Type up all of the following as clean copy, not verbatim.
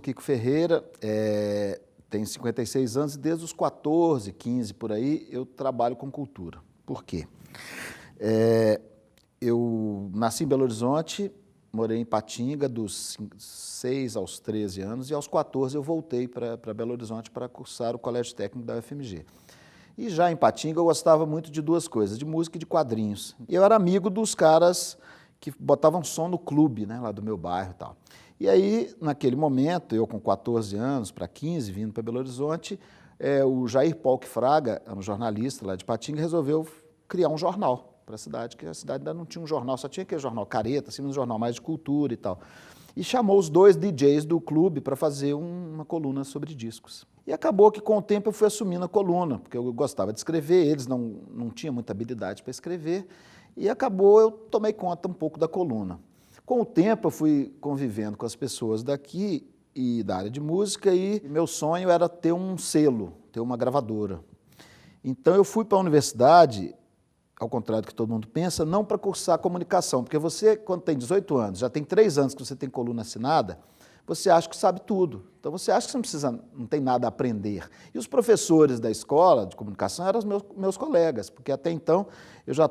Kiko Ferreira, tenho 56 anos e desde os 14, 15 por aí eu trabalho com cultura. Por quê? Eu nasci em Belo Horizonte, morei em Ipatinga dos 6 aos 13 anos e aos 14 eu voltei para Belo Horizonte para cursar o Colégio Técnico da UFMG. E já em Ipatinga eu gostava muito de duas coisas, de música e de quadrinhos. E eu era amigo dos caras que botavam som no clube, né, lá do meu bairro e tal. E aí, naquele momento, eu com 14 anos para 15, vindo para Belo Horizonte, o Jair Polk Fraga, um jornalista lá de Ipatinga, resolveu criar um jornal para a cidade, que a cidade ainda não tinha um jornal, só tinha aquele jornal careta, assim, um jornal mais de cultura e tal. E chamou os dois DJs do clube para fazer uma coluna sobre discos. E acabou que com o tempo eu fui assumindo a coluna, porque eu gostava de escrever, eles não tinham muita habilidade para escrever, e acabou eu tomei conta um pouco da coluna. Com o tempo eu fui convivendo com as pessoas daqui e da área de música e meu sonho era ter um selo, ter uma gravadora. Então eu fui para a universidade, ao contrário do que todo mundo pensa, não para cursar comunicação, porque você, quando tem 18 anos, já tem 3 anos que você tem coluna assinada, você acha que sabe tudo. Então você acha que você não tem nada a aprender. E os professores da escola de comunicação eram os meus colegas, porque até então eu já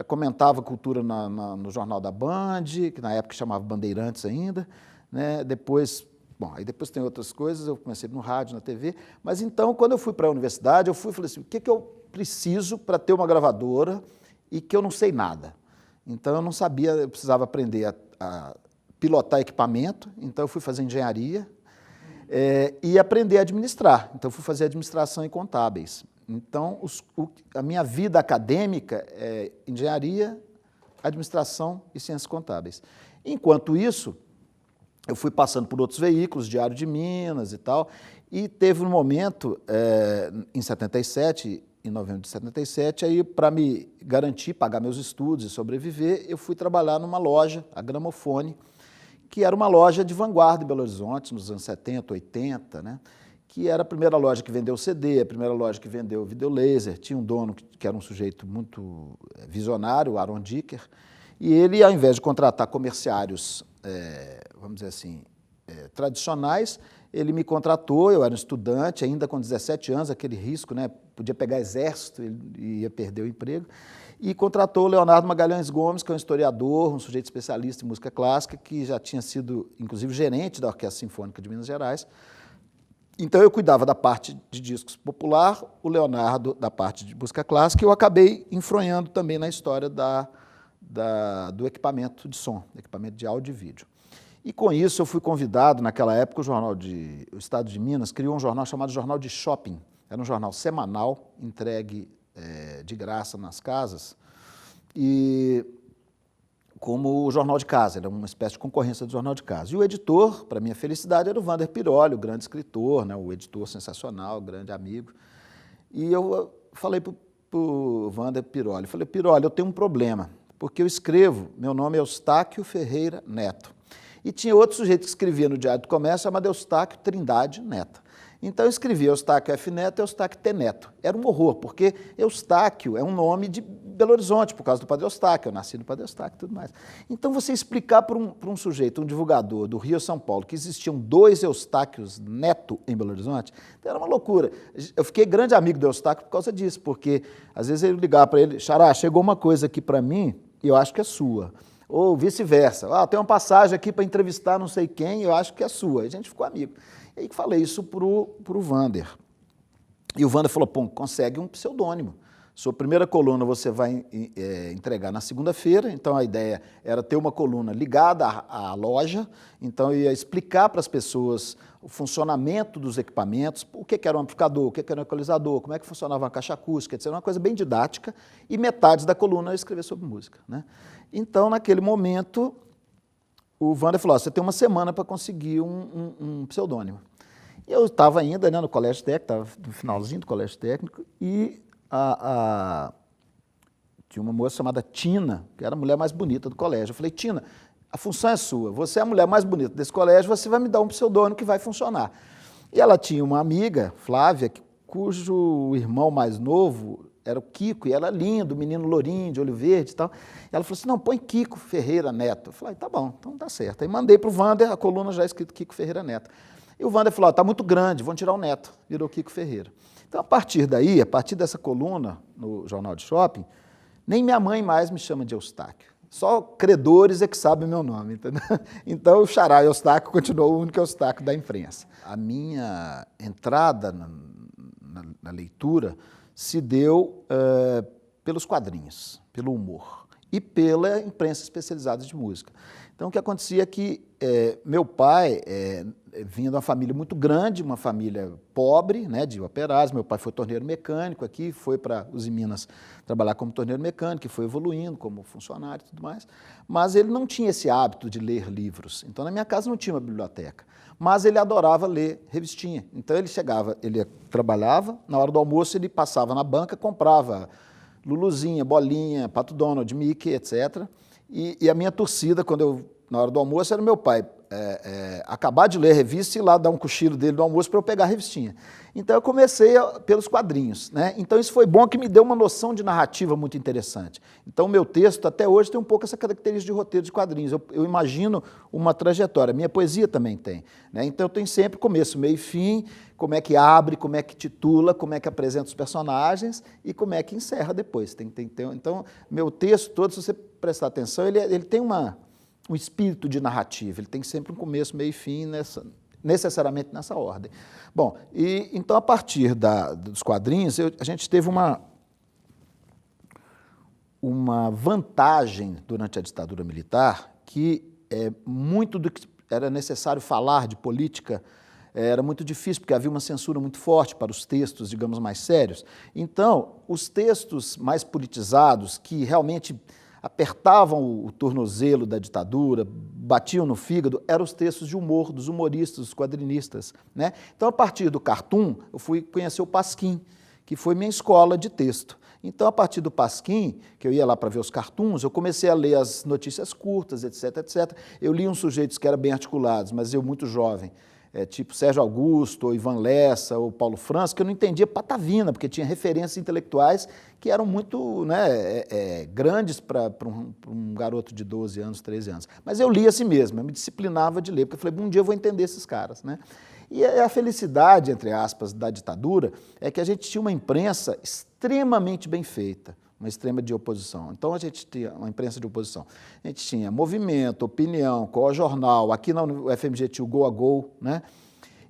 comentava cultura no Jornal da Band, que na época chamava Bandeirantes ainda, né? Depois tem outras coisas, eu comecei no rádio, na TV, mas então, quando eu fui para a universidade, eu falei assim, o que eu preciso para ter uma gravadora e que eu não sei nada? Então, eu não sabia, eu precisava aprender a pilotar equipamento, então eu fui fazer engenharia e aprender a administrar, então eu fui fazer administração e contábeis. Então, a minha vida acadêmica é engenharia, administração e ciências contábeis. Enquanto isso, eu fui passando por outros veículos, Diário de Minas e tal, e teve um momento, em 77, em novembro de 77, aí para me garantir, pagar meus estudos e sobreviver, eu fui trabalhar numa loja, a Gramofone, que era uma loja de vanguarda em Belo Horizonte, nos anos 70, 80, né? Que era a primeira loja que vendeu CD, a primeira loja que vendeu videolaser, tinha um dono que era um sujeito muito visionário, o Aaron Dicker, e ele, ao invés de contratar comerciários, vamos dizer assim, tradicionais, ele me contratou, eu era um estudante, ainda com 17 anos, aquele risco, né? Podia pegar exército e ia perder o emprego, e contratou o Leonardo Magalhães Gomes, que é um historiador, um sujeito especialista em música clássica, que já tinha sido, inclusive, gerente da Orquestra Sinfônica de Minas Gerais. Então, eu cuidava da parte de discos popular, o Leonardo da parte de música clássica, e eu acabei enfronhando também na história do equipamento de som, equipamento de áudio e vídeo. E com isso eu fui convidado, naquela época o Estado de Minas criou um jornal chamado Jornal de Shopping, era um jornal semanal, entregue de graça nas casas, e como o Jornal de Casa, era uma espécie de concorrência do Jornal de Casa. E o editor, para minha felicidade, era o Wander Piroli, o grande escritor, né, o editor sensacional, o grande amigo. E eu falei para o Wander Piroli, Piroli, eu tenho um problema, porque eu escrevo, meu nome é Eustáquio Ferreira Neto. E tinha outro sujeito que escrevia no Diário do Comércio, chamado Eustáquio Trindade Neto. Então eu escrevia Eustáquio F. Neto e Eustáquio T. Neto. Era um horror, porque Eustáquio é um nome de Belo Horizonte, por causa do Padre Eustáquio, eu nasci no Padre Eustáquio e tudo mais. Então você explicar para um sujeito, um divulgador do Rio São Paulo, que existiam 2 Eustáquios Neto em Belo Horizonte, então era uma loucura. Eu fiquei grande amigo do Eustáquio por causa disso, porque às vezes eu ligava para ele, Xará, chegou uma coisa aqui para mim e eu acho que é sua. Ou vice-versa. Tem uma passagem aqui para entrevistar não sei quem, eu acho que é sua. A gente ficou amigo. E aí falei isso para o Wander. E o Wander falou, pô, consegue um pseudônimo. Sua primeira coluna você vai entregar na segunda-feira, então a ideia era ter uma coluna ligada à loja, então eu ia explicar para as pessoas o funcionamento dos equipamentos, o que era um amplificador, o que era um equalizador, como é que funcionava uma caixa acústica, etc. Uma coisa bem didática, e metade da coluna eu ia escrever sobre música, né? Então, naquele momento, o Wander falou, você tem uma semana para conseguir um pseudônimo. E eu estava ainda, né, no colégio técnico, estava no finalzinho do colégio técnico, e tinha uma moça chamada Tina, que era a mulher mais bonita do colégio. Eu falei, Tina, a função é sua, você é a mulher mais bonita desse colégio, você vai me dar um pseudônimo que vai funcionar. E ela tinha uma amiga, Flávia, cujo irmão mais novo era o Kiko, e era lindo, menino lourinho, de olho verde e tal. E ela falou assim, não, põe Kiko Ferreira Neto. Eu falei, tá bom, então tá certo. Aí mandei para o Wander a coluna já escrito Kiko Ferreira Neto. E o Wander falou, tá muito grande, vão tirar o Neto. Virou Kiko Ferreira. Então, a partir daí, a partir dessa coluna no Jornal de Shopping, nem minha mãe mais me chama de Eustáquio. Só credores é que sabem meu nome, entendeu? Então, o Xará Eustáquio continuou o único Eustáquio da imprensa. A minha entrada na leitura se deu pelos quadrinhos, pelo humor e pela imprensa especializada de música. Então, o que acontecia é que meu pai vinha de uma família muito grande, uma família pobre, né, de operários. Meu pai foi torneiro mecânico aqui, foi para Uzi Minas trabalhar como torneiro mecânico, e foi evoluindo como funcionário e tudo mais. Mas ele não tinha esse hábito de ler livros. Então, na minha casa não tinha uma biblioteca. Mas ele adorava ler revistinha. Então, ele chegava, ele trabalhava, na hora do almoço ele passava na banca, comprava Luluzinha, Bolinha, Pato Donald, Mickey, etc. E a minha torcida, na hora do almoço, era meu pai acabar de ler a revista e ir lá dar um cochilo dele no almoço para eu pegar a revistinha. Então, eu comecei pelos quadrinhos, né? Então, isso foi bom, que me deu uma noção de narrativa muito interessante. Então, o meu texto, até hoje, tem um pouco essa característica de roteiro de quadrinhos. Eu imagino uma trajetória. Minha poesia também tem, né? Então, eu tenho sempre começo, meio e fim, como é que abre, como é que titula, como é que apresenta os personagens e como é que encerra depois. Então, meu texto todo, se você prestar atenção, ele tem um espírito de narrativa, ele tem sempre um começo, meio e fim, necessariamente nessa ordem. Bom, então, a partir dos quadrinhos, a gente teve uma vantagem durante a ditadura militar, que muito do que era necessário falar de política era muito difícil, porque havia uma censura muito forte para os textos, digamos, mais sérios. Então, os textos mais politizados, que realmente apertavam o tornozelo da ditadura, batiam no fígado, eram os textos de humor, dos humoristas, dos quadrinistas, né? Então, a partir do Cartoon, eu fui conhecer o Pasquim, que foi minha escola de texto. Então, a partir do Pasquim, que eu ia lá para ver os cartoons, eu comecei a ler as notícias curtas, etc, etc. Eu li uns sujeitos que eram bem articulados, mas eu muito jovem, tipo Sérgio Augusto, ou Ivan Lessa, ou Paulo França, que eu não entendia patavina, porque tinha referências intelectuais que eram muito, né, grandes para um garoto de 12 anos, 13 anos. Mas eu lia assim mesmo, eu me disciplinava de ler, porque eu falei, um dia eu vou entender esses caras, né? E a felicidade, entre aspas, da ditadura é que a gente tinha uma imprensa extremamente bem feita, uma extrema de oposição. Então, a gente tinha uma imprensa de oposição. A gente tinha Movimento, Opinião, Co-Jornal, aqui na UFMG tinha o Go a Go, né?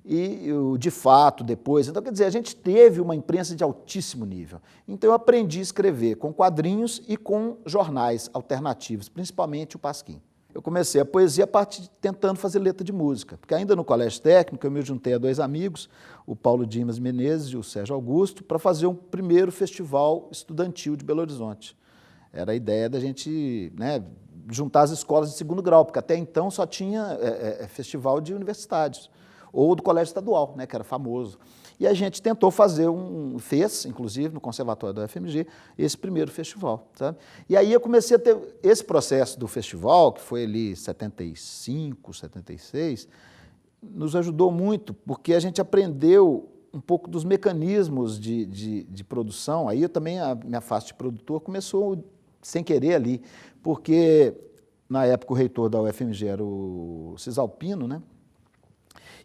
E o De Fato depois. Então, quer dizer, a gente teve uma imprensa de altíssimo nível. Então, eu aprendi a escrever com quadrinhos e com jornais alternativos, principalmente o Pasquim. Eu comecei a poesia tentando fazer letra de música, porque ainda no colégio técnico eu me juntei a dois amigos, o Paulo Dimas Menezes e o Sérgio Augusto, para fazer um primeiro festival estudantil de Belo Horizonte. Era a ideia da gente, né, juntar as escolas de segundo grau, porque até então só tinha festival de universitários, ou do colégio estadual, né, que era famoso. E a gente tentou fazer fez, inclusive, no Conservatório da UFMG, esse primeiro festival, sabe? E aí eu comecei a ter esse processo do festival, que foi ali 75, 76, nos ajudou muito, porque a gente aprendeu um pouco dos mecanismos de produção. Aí eu também, a minha fase de produtor começou sem querer ali, porque na época o reitor da UFMG era o Cisalpino, né?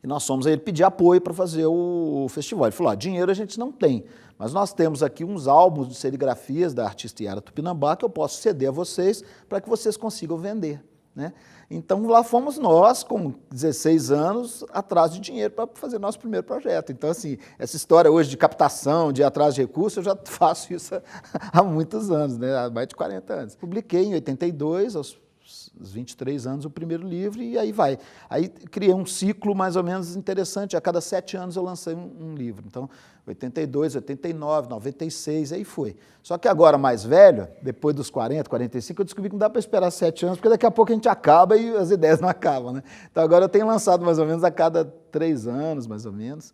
E nós fomos a ele pedir apoio para fazer o festival. Ele falou, dinheiro a gente não tem, mas nós temos aqui uns álbuns de serigrafias da artista Yara Tupinambá que eu posso ceder a vocês para que vocês consigam vender, né? Então, lá fomos nós, com 16 anos, atrás de dinheiro para fazer nosso primeiro projeto. Então, assim, essa história hoje de captação, de ir atrás de recursos, eu já faço isso há muitos anos, né? Há mais de 40 anos. Publiquei em 82, aos 23 anos, o primeiro livro, e aí vai. Aí criei um ciclo mais ou menos interessante, a cada 7 anos eu lancei um livro. Então, 82, 89, 96, aí foi. Só que agora, mais velho, depois dos 40, 45, eu descobri que não dá para esperar 7 anos, porque daqui a pouco a gente acaba e as ideias não acabam, né? Então, agora eu tenho lançado mais ou menos a cada 3 anos, mais ou menos,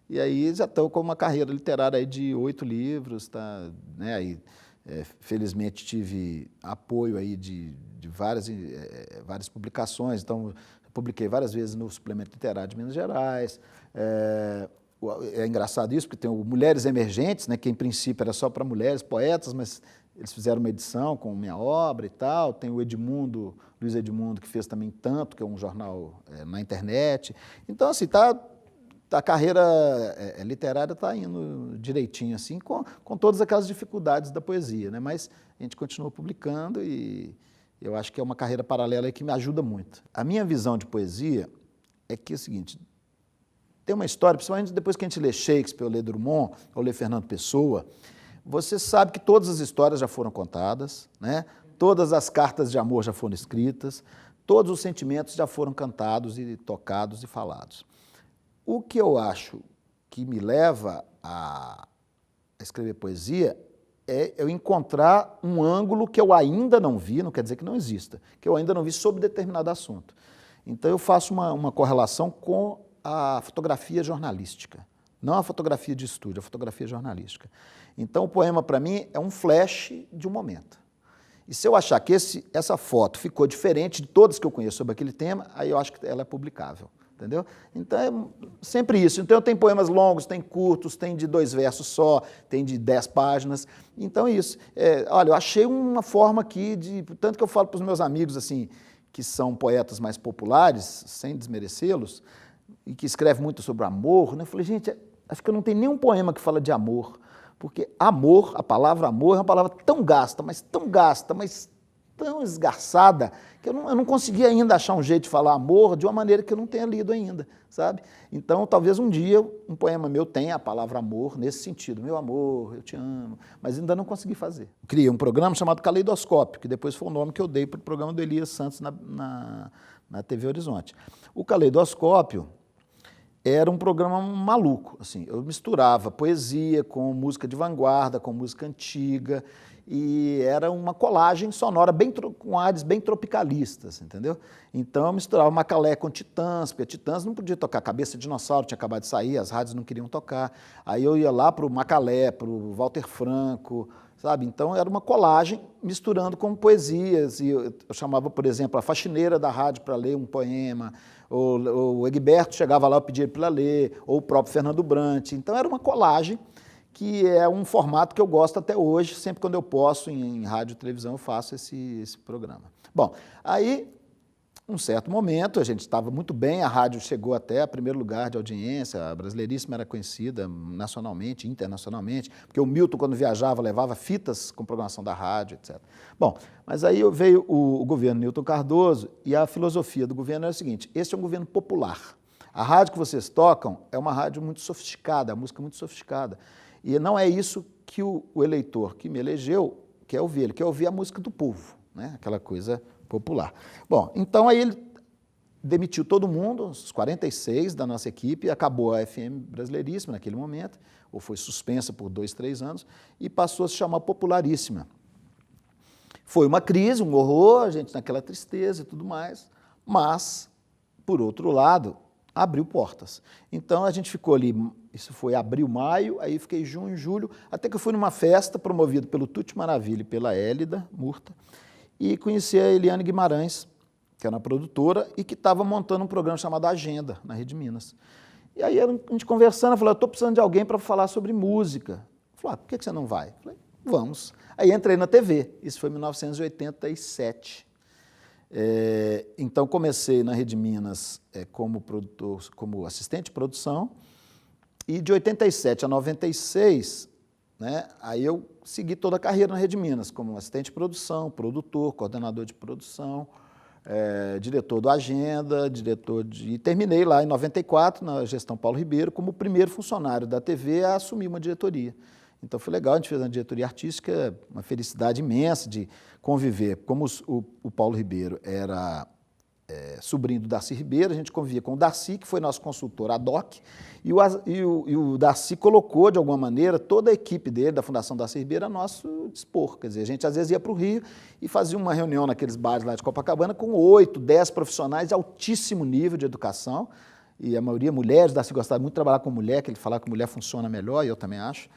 e aí já estou com uma carreira literária aí de 8 livros, tá, né? Aí, felizmente tive apoio aí de várias publicações, então publiquei várias vezes no Suplemento Literário de Minas Gerais. é engraçado isso, porque tem o Mulheres Emergentes, né, que em princípio era só para mulheres poetas, mas eles fizeram uma edição com minha obra e tal. Tem o Edmundo, Luiz Edmundo, que fez também Tanto, que é um jornal na internet. Então, assim, a carreira literária está indo direitinho, assim, com todas aquelas dificuldades da poesia, né? Mas a gente continua publicando e eu acho que é uma carreira paralela aí que me ajuda muito. A minha visão de poesia é que é o seguinte: tem uma história, principalmente depois que a gente lê Shakespeare, ou lê Drummond, ou lê Fernando Pessoa, você sabe que todas as histórias já foram contadas, né? Todas as cartas de amor já foram escritas, todos os sentimentos já foram cantados e tocados e falados. O que eu acho que me leva a escrever poesia é eu encontrar um ângulo que eu ainda não vi, não quer dizer que não exista, que eu ainda não vi sobre determinado assunto. Então eu faço uma correlação com a fotografia jornalística, não a fotografia de estúdio, a fotografia jornalística. Então o poema para mim é um flash de um momento. E se eu achar que essa foto ficou diferente de todas que eu conheço sobre aquele tema, aí eu acho que ela é publicável. Entendeu? Então é sempre isso. Então eu tenho poemas longos, tem curtos, tem de 2 versos só, tem de 10 páginas. Então é isso. Olha, eu achei uma forma aqui tanto que eu falo para os meus amigos assim, que são poetas mais populares, sem desmerecê-los, e que escrevem muito sobre amor, né? Eu falei, gente, acho que eu não tenho nenhum poema que fala de amor, porque amor, a palavra amor é uma palavra tão gasta, mas tão esgarçada, que eu não consegui ainda achar um jeito de falar amor de uma maneira que eu não tenha lido ainda, sabe? Então, talvez um dia um poema meu tenha a palavra amor nesse sentido. Meu amor, eu te amo, mas ainda não consegui fazer. Eu criei um programa chamado Caleidoscópio, que depois foi o nome que eu dei para o programa do Elias Santos na TV Horizonte. O Caleidoscópio era um programa maluco, assim, eu misturava poesia com música de vanguarda, com música antiga, e era uma colagem sonora com ares bem tropicalistas, entendeu? Então eu misturava Macalé com Titãs, porque Titãs não podia tocar, Cabeça de Dinossauro tinha acabado de sair, as rádios não queriam tocar, aí eu ia lá para o Macalé, para o Walter Franco, sabe? Então era uma colagem misturando com poesias, e eu chamava, por exemplo, a faxineira da rádio para ler um poema, o Egberto chegava lá, eu pedia para ler, ou o próprio Fernando Brant. Então era uma colagem que é um formato que eu gosto até hoje, sempre quando eu posso, em rádio e televisão, eu faço esse programa. Bom, aí, um certo momento, a gente estava muito bem, a rádio chegou até a primeiro lugar de audiência, a Brasileiríssima era conhecida nacionalmente, internacionalmente, porque o Milton, quando viajava, levava fitas com programação da rádio, etc. Bom, mas aí veio o governo Newton Cardoso e a filosofia do governo era o seguinte: esse é um governo popular. A rádio que vocês tocam é uma rádio muito sofisticada, a música é muito sofisticada. E não é isso que o eleitor que me elegeu quer ouvir, ele quer ouvir a música do povo, né? Aquela coisa popular. Bom, então aí ele demitiu todo mundo, os 46 da nossa equipe, acabou a FM Brasileiríssima naquele momento, ou foi suspensa por 2, 3 anos, e passou a se chamar Popularíssima. Foi uma crise, um horror, a gente naquela tristeza e tudo mais, mas, por outro lado, abriu portas. Então a gente ficou ali, isso foi abril, maio, aí fiquei junho, julho, até que eu fui numa festa promovida pelo Tuti Maravilha e pela Hélida Murta, e conheci a Eliane Guimarães, que era uma produtora e que estava montando um programa chamado Agenda, na Rede Minas. E aí a gente conversando, eu falei, eu estou precisando de alguém para falar sobre música. Eu falei, por que você não vai? Eu falei, vamos. Aí entrei na TV, isso foi em 1987. Então comecei na Rede Minas como produtor, como assistente de produção, e de 87 a 96, né, aí eu segui toda a carreira na Rede Minas, como assistente de produção, produtor, coordenador de produção, diretor do Agenda, e terminei lá em 94, na gestão Paulo Ribeiro, como o primeiro funcionário da TV a assumir uma diretoria. Então foi legal, a gente fez uma diretoria artística, uma felicidade imensa de conviver. Como o Paulo Ribeiro era sobrinho do Darcy Ribeiro, a gente convivia com o Darcy, que foi nosso consultor ad hoc, e o Darcy colocou, de alguma maneira, toda a equipe dele, da Fundação Darcy Ribeiro, a nosso dispor. Quer dizer, a gente às vezes ia para o Rio e fazia uma reunião naqueles bares lá de Copacabana com 8, 10 profissionais de altíssimo nível de educação, e a maioria mulheres. O Darcy gostava muito de trabalhar com mulher, que ele falava que mulher funciona melhor, e eu também acho.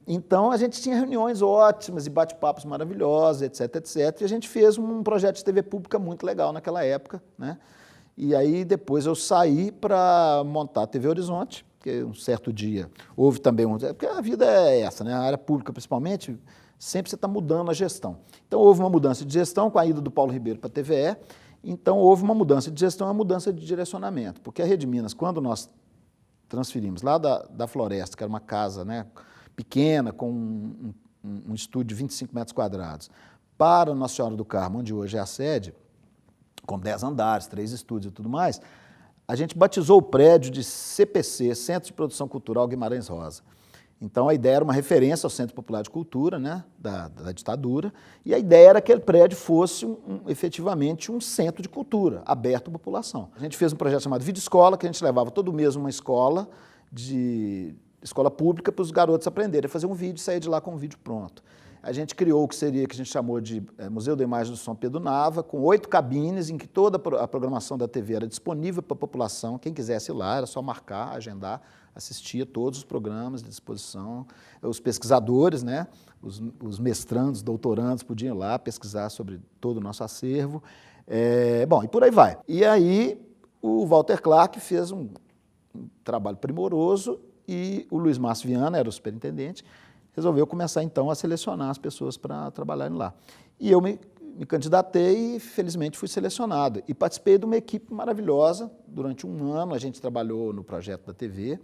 Então, a gente tinha reuniões ótimas e bate-papos maravilhosos, etc, etc. E a gente fez um projeto de TV pública muito legal naquela época, né? E aí, depois, eu saí para montar a TV Horizonte, porque um certo dia houve também porque a vida é essa, né? A área pública principalmente, sempre você está mudando a gestão. Então houve uma mudança de gestão com a ida do Paulo Ribeiro para a TVE, então houve uma mudança de gestão e uma mudança de direcionamento, porque a Rede Minas, quando nós transferimos lá da Floresta, que era uma casa, né, pequena, com um estúdio de 25 metros quadrados, para Nossa Senhora do Carmo, onde hoje é a sede, com 10 andares, 3 estúdios e tudo mais, a gente batizou o prédio de CPC, Centro de Produção Cultural Guimarães Rosa. Então, a ideia era uma referência ao Centro Popular de Cultura, né, da ditadura, e a ideia era que aquele prédio fosse efetivamente um centro de cultura, aberto à população. A gente fez um projeto chamado Vídeo Escola, que a gente levava todo mês uma escola pública para os garotos aprenderem a fazer um vídeo e sair de lá com um vídeo pronto. A gente criou o que a gente chamou de Museu da Imagem do Som Pedro Nava, com 8 cabines em que toda a programação da TV era disponível para a população. Quem quisesse ir lá, era só marcar, agendar, assistia todos os programas de disposição. Os pesquisadores, né, os mestrandos, doutorandos podiam ir lá pesquisar sobre todo o nosso acervo. Bom, e por aí vai. E aí o Walter Clark fez um trabalho primoroso e o Luiz Márcio Viana era o superintendente, resolveu começar, então, a selecionar as pessoas para trabalharem lá. E eu me candidatei e, felizmente, fui selecionado. E participei de uma equipe maravilhosa. Durante um ano, a gente trabalhou no projeto da TV.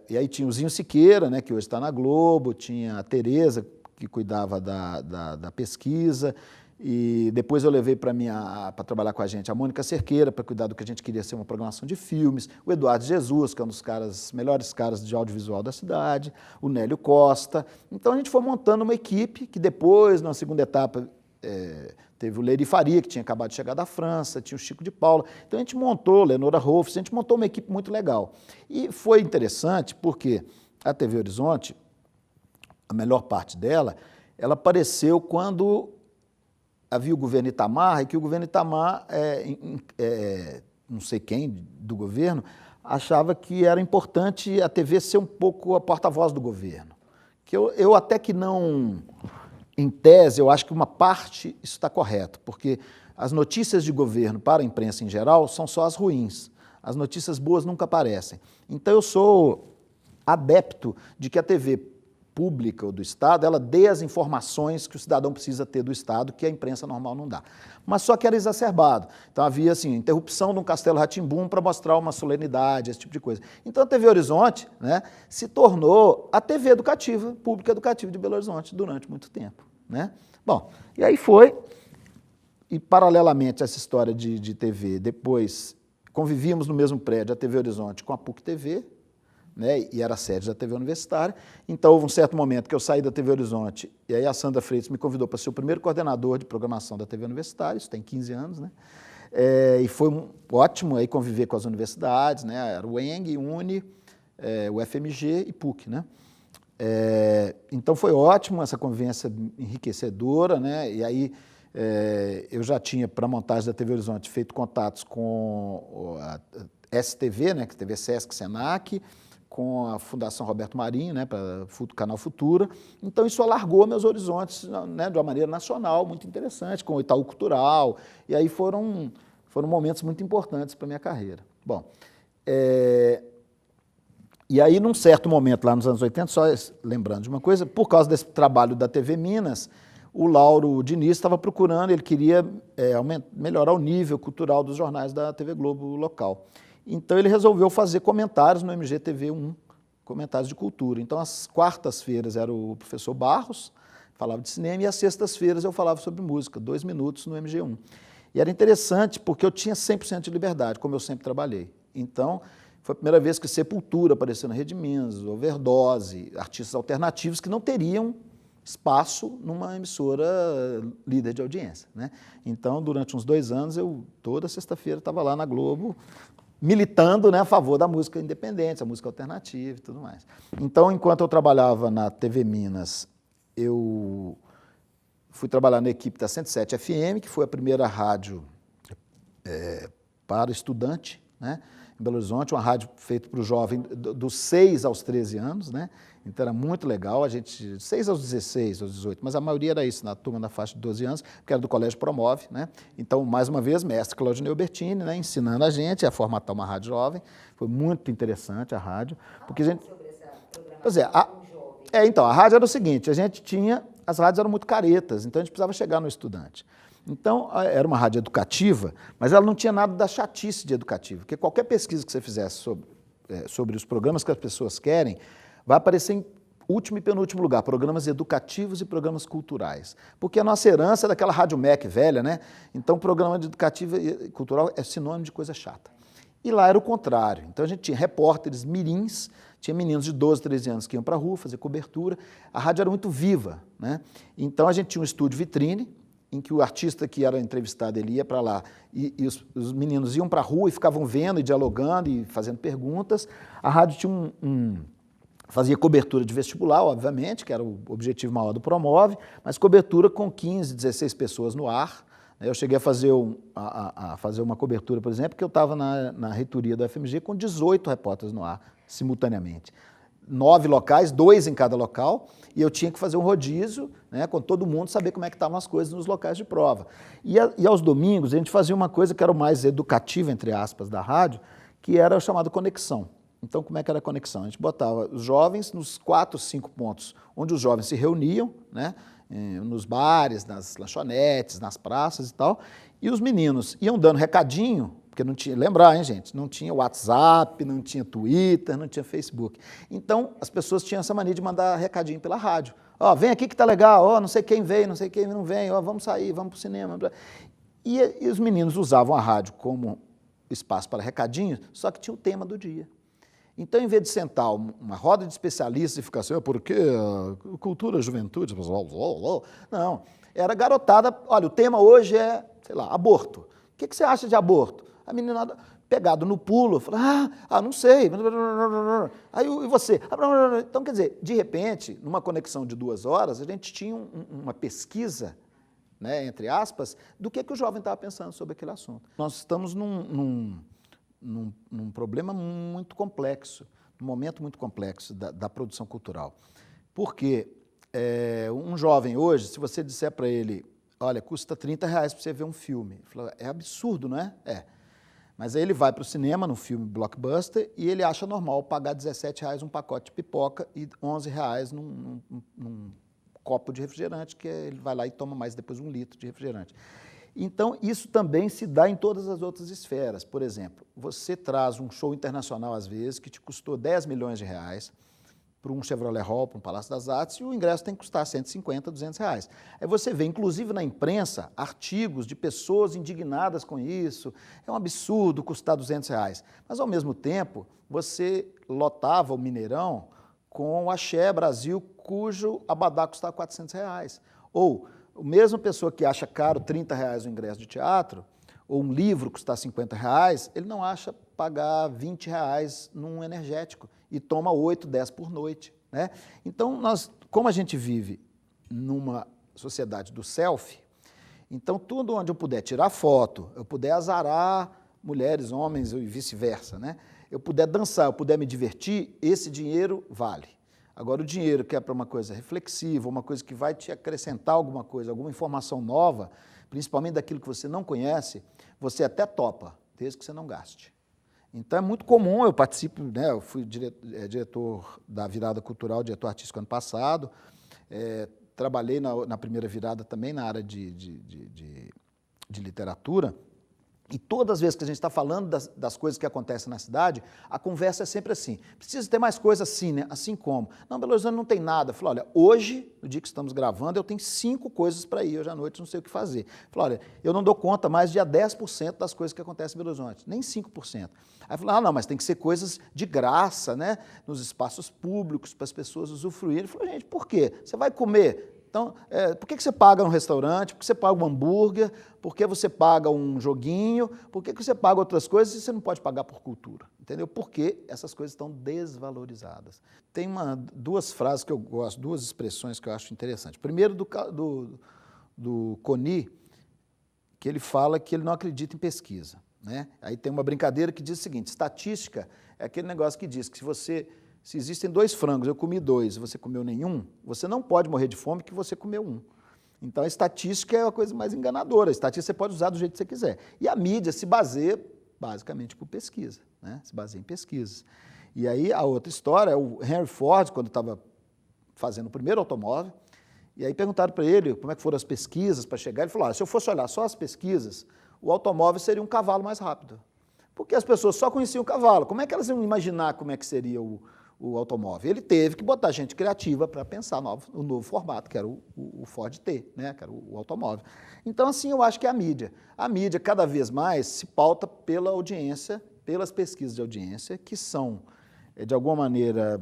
E aí tinha o Zinho Siqueira, né, que hoje está na Globo, tinha a Tereza, que cuidava da pesquisa, e depois eu levei para trabalhar com a gente a Mônica Cerqueira, para cuidar do que a gente queria ser uma programação de filmes, o Eduardo Jesus, que é um dos melhores caras de audiovisual da cidade, o Nélio Costa. Então a gente foi montando uma equipe que depois, na segunda etapa, teve o Lery Faria, que tinha acabado de chegar da França, tinha o Chico de Paula. Então a gente montou, Leonora Rolfs, a gente montou uma equipe muito legal. E foi interessante porque a TV Horizonte, a melhor parte dela, ela apareceu quando havia o governo Itamar, e que o governo Itamar, não sei quem do governo, achava que era importante a TV ser um pouco a porta-voz do governo. Que eu até que não, em tese, eu acho que uma parte isso está correto, porque as notícias de governo para a imprensa em geral são só as ruins. As notícias boas nunca aparecem. Então eu sou adepto de que a TV pública ou do Estado, ela dê as informações que o cidadão precisa ter do Estado, que a imprensa normal não dá. Mas só que era exacerbado. Então havia, assim, interrupção de um Castelo Rá-Tim-Bum para mostrar uma solenidade, esse tipo de coisa. Então a TV Horizonte, né, se tornou a TV educativa, pública educativa de Belo Horizonte durante muito tempo, né? Bom, e aí foi, e paralelamente a essa história de TV, depois convivíamos no mesmo prédio, a TV Horizonte com a PUC TV, né, e era a sede da TV Universitária. Então, houve um certo momento que eu saí da TV Horizonte, e aí a Sandra Freitas me convidou para ser o primeiro coordenador de programação da TV Universitária, isso tem 15 anos, né? E foi ótimo aí conviver com as universidades, né? Era o ENG, UNE, o FMG e PUC, né? Então, foi ótimo essa convivência enriquecedora, né? E aí eu já tinha, para a montagem da TV Horizonte, feito contatos com a STV, né? Que é TV Sesc Senac, com a Fundação Roberto Marinho, né, para o Canal Futura. Então, isso alargou meus horizontes, né, de uma maneira nacional, muito interessante, com o Itaú Cultural. E aí foram momentos muito importantes para a minha carreira. Bom, e aí, num certo momento, lá nos anos 80, só lembrando de uma coisa, por causa desse trabalho da TV Minas, o Lauro Diniz estava procurando, ele queria melhorar o nível cultural dos jornais da TV Globo local. Então, ele resolveu fazer comentários no MGTV1, comentários de cultura. Então, as quartas-feiras era o professor Barros, falava de cinema, e às sextas-feiras eu falava sobre música, 2 minutos no MG1. E era interessante porque eu tinha 100% de liberdade, como eu sempre trabalhei. Então, foi a primeira vez que Sepultura apareceu na Rede Minas, Overdose, artistas alternativos que não teriam espaço numa emissora líder de audiência, né? Então, durante uns 2 anos, eu toda sexta-feira estava lá na Globo, militando, né, a favor da música independente, a música alternativa e tudo mais. Então, enquanto eu trabalhava na TV Minas, eu fui trabalhar na equipe da 107 FM, que foi a primeira rádio para estudante, né? em Belo Horizonte, uma rádio feita para o jovem dos 6 aos 13 anos, né? Então era muito legal, a gente, 6 aos 16, aos 18, mas a maioria era isso, na turma na faixa de 12 anos, porque era do Colégio Promove, né? Então, mais uma vez, mestre Claudinei Albertini, né? Ensinando a gente a formatar uma rádio jovem. Foi muito interessante a rádio, porque a gente... Pois é, então, a rádio era o seguinte, a gente tinha, as rádios eram muito caretas, então a gente precisava chegar no estudante. Então, era uma rádio educativa, mas ela não tinha nada da chatice de educativo, porque qualquer pesquisa que você fizesse sobre os programas que as pessoas querem, vai aparecer em último e penúltimo lugar, programas educativos e programas culturais. Porque a nossa herança é daquela Rádio MEC velha, né? Então, programa de educativo e cultural é sinônimo de coisa chata. E lá era o contrário. Então, a gente tinha repórteres mirins, tinha meninos de 12, 13 anos que iam para a rua fazer cobertura. A rádio era muito viva, né? Então, a gente tinha um estúdio vitrine, em que o artista que era entrevistado, ele ia para lá e os meninos iam para a rua e ficavam vendo e dialogando e fazendo perguntas. A rádio tinha fazia cobertura de vestibular, obviamente, que era o objetivo maior do Promove, mas cobertura com 15, 16 pessoas no ar. Eu cheguei a fazer, fazer uma cobertura, por exemplo, que eu estava na reitoria da FMG com 18 repórteres no ar, simultaneamente. 9 locais, 2 em cada local, e eu tinha que fazer um rodízio, né, com todo mundo, saber como é que estavam as coisas nos locais de prova. E aos domingos, a gente fazia uma coisa que era o mais educativa, entre aspas, da rádio, que era o chamado conexão. Então, como é que era a conexão? A gente botava os jovens nos 4, 5 pontos onde os jovens se reuniam, né, nos bares, nas lanchonetes, nas praças e tal, e os meninos iam dando recadinho, porque não tinha, lembrar, hein, gente, não tinha WhatsApp, não tinha Twitter, não tinha Facebook. Então, as pessoas tinham essa mania de mandar recadinho pela rádio. Ó, vem aqui que tá legal, ó, não sei quem veio, não sei quem não vem, ó, vamos sair, vamos pro cinema. E os meninos usavam a rádio como espaço para recadinhos, só que tinha o tema do dia. Então, em vez de sentar uma roda de especialistas e ficar assim, por que cultura, juventude, não, era garotada, olha, o tema hoje é, sei lá, aborto. O que você acha de aborto? A menina, pegado no pulo, falou, não sei. Aí, e você? Então, quer dizer, de repente, numa conexão de 2 horas, a gente tinha uma pesquisa, né, entre aspas, do que o jovem estava pensando sobre aquele assunto. Nós estamos num problema muito complexo, num momento muito complexo da produção cultural. Porque um jovem hoje, se você disser para ele, olha, custa R$30 para você ver um filme. Fala, é absurdo, não é? É. Mas aí ele vai para o cinema, num filme blockbuster, e ele acha normal pagar R$17 um pacote de pipoca e R$11 num copo de refrigerante, que ele vai lá e toma mais depois 1 litro de refrigerante. Então, isso também se dá em todas as outras esferas. Por exemplo, você traz um show internacional, às vezes, que te custou R$10 milhões para um Chevrolet Hall, para um Palácio das Artes, e o ingresso tem que custar R$150, R$200. Aí você vê, inclusive na imprensa, artigos de pessoas indignadas com isso. É um absurdo custar R$200. Mas, ao mesmo tempo, você lotava o Mineirão com o Axé Brasil, cujo abadá custava R$400. Ou, a mesma pessoa que acha caro R$30 o ingresso de teatro, ou um livro custar R$50, ele não acha pagar R$20 num energético e toma 8, 10 por noite, né? Então, como a gente vive numa sociedade do selfie, então tudo onde eu puder tirar foto, eu puder azarar mulheres, homens e vice-versa, né? Eu puder dançar, eu puder me divertir, esse dinheiro vale. Agora, o dinheiro que é para uma coisa reflexiva, uma coisa que vai te acrescentar alguma coisa, alguma informação nova, principalmente daquilo que você não conhece, você até topa, desde que você não gaste. Então, é muito comum, eu participo, né, eu fui diretor da Virada Cultural, diretor artístico ano passado, trabalhei na primeira virada também na área de literatura, e todas as vezes que a gente está falando das coisas que acontecem na cidade, a conversa é sempre assim, precisa ter mais coisa assim, né? Assim como, não, Belo Horizonte não tem nada. Eu falo, olha, hoje, no dia que estamos gravando, eu tenho 5 coisas para ir, hoje à noite não sei o que fazer. Eu falo, olha, eu não dou conta mais de 10% das coisas que acontecem em Belo Horizonte, nem 5%. Aí eu falo, não, mas tem que ser coisas de graça, né? Nos espaços públicos, para as pessoas usufruírem. Eu falo, gente, por quê? Você vai comer? Então, por que você paga um restaurante? Por que você paga um hambúrguer? Por que você paga um joguinho? Por que você paga outras coisas e você não pode pagar por cultura? Entendeu? Porque essas coisas estão desvalorizadas. Tem 2 frases que eu gosto, 2 expressões que eu acho interessantes. Primeiro, do Coni, que ele fala que ele não acredita em pesquisa. né? Aí tem uma brincadeira que diz o seguinte, estatística é aquele negócio que diz que se existem 2 frangos, eu comi 2, você comeu nenhum, você não pode morrer de fome porque você comeu 1. Então a estatística é a coisa mais enganadora, a estatística você pode usar do jeito que você quiser. E a mídia se baseia basicamente por pesquisa, né? Se baseia em pesquisas. E aí a outra história é o Henry Ford, quando estava fazendo o primeiro automóvel, e aí perguntaram para ele como é que foram as pesquisas para chegar, ele falou, se eu fosse olhar só as pesquisas, o automóvel seria um cavalo mais rápido. Porque as pessoas só conheciam o cavalo, como é que elas iam imaginar como é que seria o automóvel? Ele teve que botar gente criativa para pensar o novo formato, que era o Ford T, né? Que era o automóvel. Então, assim, eu acho que é a mídia. A mídia, cada vez mais, se pauta pela audiência, pelas pesquisas de audiência, que são, de alguma maneira,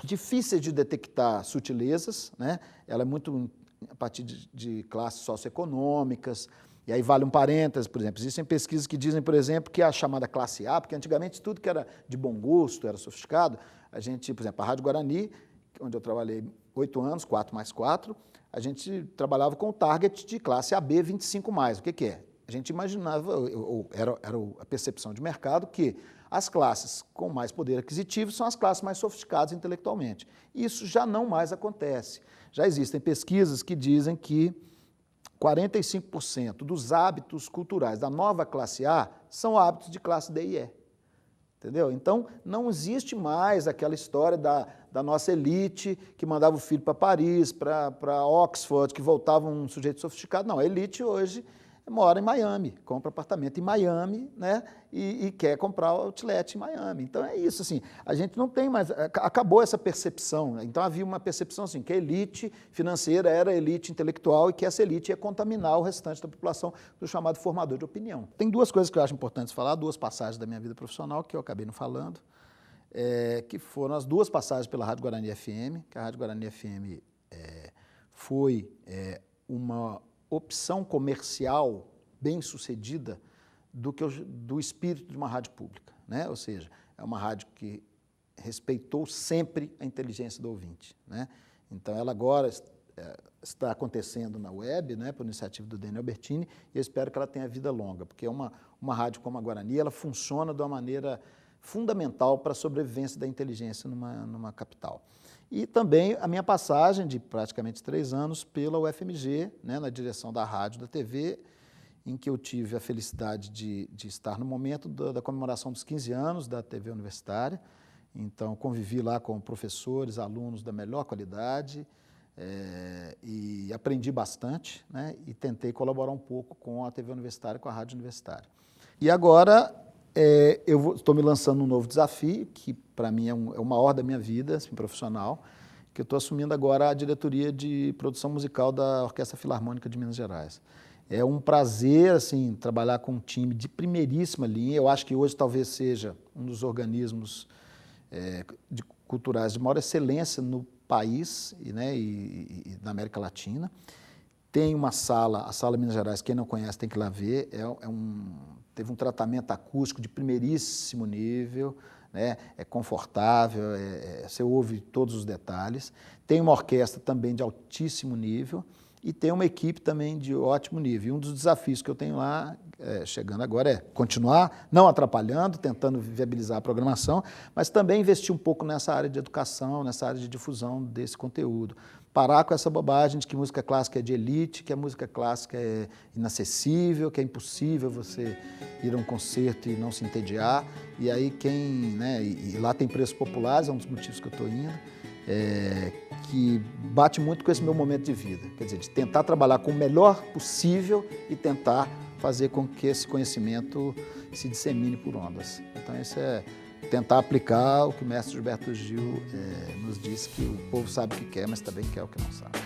difíceis de detectar sutilezas, né? Ela é muito a partir de classes socioeconômicas, e aí vale um parênteses, por exemplo, existem pesquisas que dizem, por exemplo, que a chamada classe A, porque antigamente tudo que era de bom gosto, era sofisticado, a gente, por exemplo, a Rádio Guarani, onde eu trabalhei 8 anos, 4+4, a gente trabalhava com o target de classe AB 25+. O que é? A gente imaginava, era a percepção de mercado, que as classes com mais poder aquisitivo são as classes mais sofisticadas intelectualmente. Isso já não mais acontece. Já existem pesquisas que dizem que 45% dos hábitos culturais da nova classe A são hábitos de classe D e E. Entendeu? Então, não existe mais aquela história da nossa elite que mandava o filho para Paris, para Oxford, que voltava um sujeito sofisticado. Não, a elite hoje mora em Miami, compra apartamento em Miami, né, e quer comprar outlet em Miami. Então é isso, assim, a gente não tem mais, acabou essa percepção. Então havia uma percepção assim, que a elite financeira era a elite intelectual e que essa elite ia contaminar o restante da população, do chamado formador de opinião. Tem 2 coisas que eu acho importantes falar, 2 passagens da minha vida profissional que eu acabei não falando, que foram as 2 passagens pela Rádio Guarani FM, que a Rádio Guarani FM foi uma opção comercial bem-sucedida do espírito de uma rádio pública, né? Ou seja, é uma rádio que respeitou sempre a inteligência do ouvinte, né? Então, ela agora está acontecendo na web, né, por iniciativa do Daniel Bertini, e eu espero que ela tenha vida longa, porque uma rádio como a Guarani, ela funciona de uma maneira fundamental para a sobrevivência da inteligência numa capital. E também a minha passagem de praticamente 3 anos pela UFMG, né, na direção da rádio e da TV, em que eu tive a felicidade de estar no momento da comemoração dos 15 anos da TV universitária. Então, convivi lá com professores, alunos da melhor qualidade, e aprendi bastante, né, e tentei colaborar um pouco com a TV universitária, com a rádio universitária. E agora eu estou me lançando um novo desafio, que para mim é o maior da minha vida assim, profissional, que eu estou assumindo agora a diretoria de produção musical da Orquestra Filarmônica de Minas Gerais. É um prazer assim, trabalhar com um time de primeiríssima linha. Eu acho que hoje talvez seja um dos organismos culturais de maior excelência no país né, e na América Latina. Tem uma sala, a Sala Minas Gerais, quem não conhece tem que ir lá ver, teve um tratamento acústico de primeiríssimo nível, né? É confortável, você ouve todos os detalhes. Tem uma orquestra também de altíssimo nível e tem uma equipe também de ótimo nível. E um dos desafios que eu tenho lá, chegando agora, é continuar não atrapalhando, tentando viabilizar a programação, mas também investir um pouco nessa área de educação, nessa área de difusão desse conteúdo. Parar com essa bobagem de que música clássica é de elite, que a música clássica é inacessível, que é impossível você ir a um concerto e não se entediar. E aí e lá tem preços populares, é um dos motivos que eu estou indo, que bate muito com esse meu momento de vida. Quer dizer, de tentar trabalhar com o melhor possível e tentar fazer com que esse conhecimento se dissemine por ondas. Então, isso é tentar aplicar o que o mestre Gilberto Gil nos disse, que o povo sabe o que quer, mas também quer o que não sabe.